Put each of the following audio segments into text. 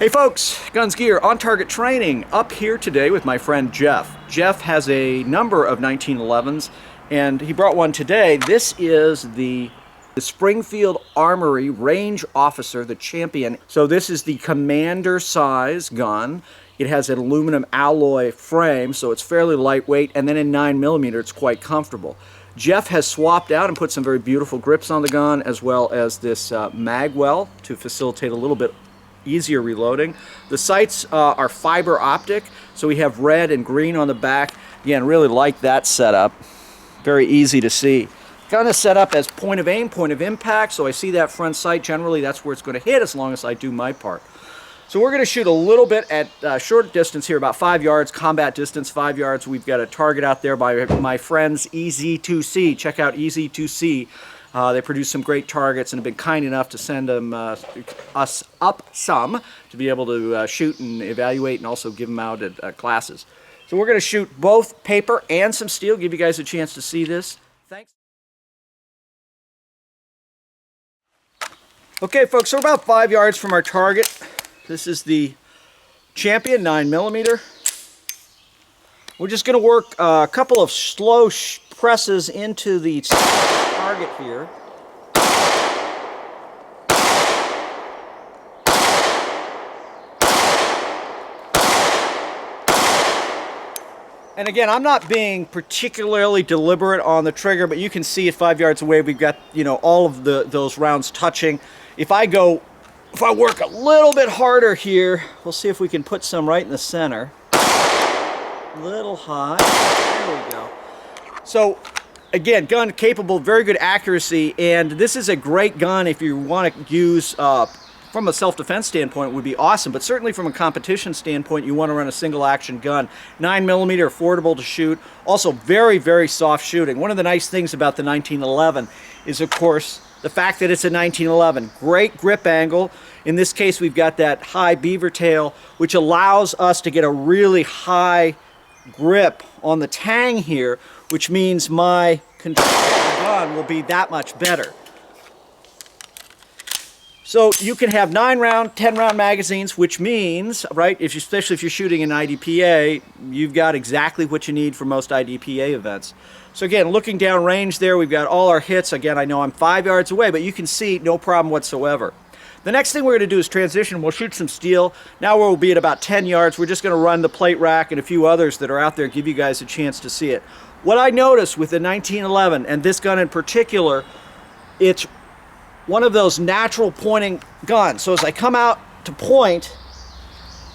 Hey folks, Guns Gear on Target Training up here today with my friend Jeff. Jeff has a number of 1911s and he brought one today. This is the Springfield Armory Range Officer, the Champion. So this is the commander size gun. It has an aluminum alloy frame, so it's fairly lightweight, and then in 9mm it's quite comfortable. Jeff has swapped out and put some very beautiful grips on the gun, as well as this mag well to facilitate a little bit easier reloading. The sights are fiber optic, so we have red and green on the back. Again, really like that setup. Very easy to see. Gun is set up as point of aim, point of impact, so I see that front sight. Generally, that's where it's going to hit as long as I do my part. So we're going to shoot a little bit at short distance here, about 5 yards, combat distance, 5 yards. We've got a target out there by my friends EZ2C. Check out EZ2C. They produce some great targets and have been kind enough to send them, us up some to be able to shoot and evaluate and also give them out at classes. So we're going to shoot both paper and some steel, give you guys a chance to see this. Thanks. Okay folks, so we're about 5 yards from our target. This is the Champion 9mm. We're just going to work a couple of slow presses into the target here. And again, I'm not being particularly deliberate on the trigger, but you can see at 5 yards away we've got, you know, all of those rounds touching. If I work a little bit harder here, we'll see if we can put some right in the center. A little high. There we go. So again, gun capable, very good accuracy, and this is a great gun if you want to use from a self-defense standpoint. It would be awesome, but certainly from a competition standpoint, you want to run a single action gun. 9mm, affordable to shoot, also very, very soft shooting. One of the nice things about the 1911 is, of course, the fact that it's a 1911. Great grip angle. In this case, we've got that high beaver tail, which allows us to get a really high grip on the tang here, which means my control of the gun will be that much better. So you can have 9-round, 10-round magazines, which means, right, especially if you're shooting an IDPA, you've got exactly what you need for most IDPA events. So again, looking down range there, we've got all our hits. Again, I know I'm 5 yards away, but you can see no problem whatsoever. The next thing we're going to do is transition. We'll shoot some steel. Now we'll be at about 10 yards. We're just going to run the plate rack and a few others that are out there, give you guys a chance to see it. What I noticed with the 1911, and this gun in particular, it's one of those natural pointing guns. So as I come out to point,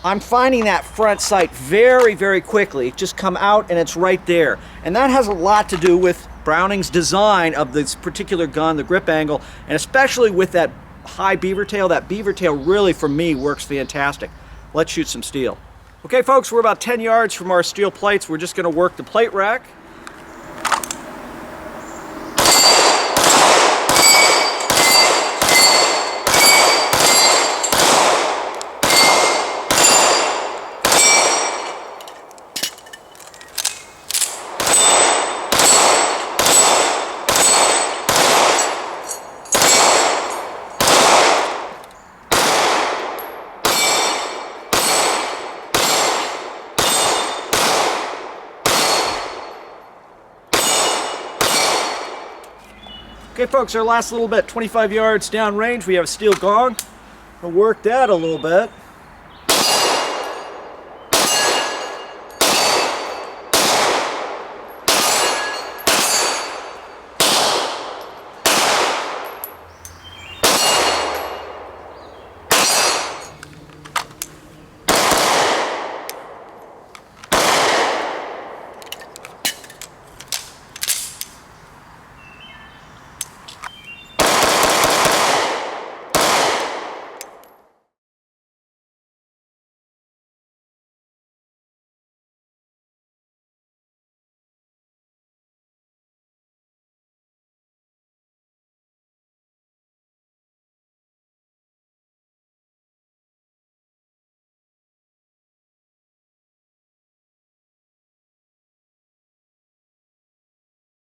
I'm finding that front sight very, very quickly. Just come out and it's right there. And that has a lot to do with Browning's design of this particular gun, the grip angle, and especially with that high beaver tail. That beaver tail really, for me, works fantastic. Let's shoot some steel. Okay folks, we're about 10 yards from our steel plates. We're just going to work the plate rack. Okay folks, our last little bit, 25 yards down range, we have a steel gong. We'll work that a little bit.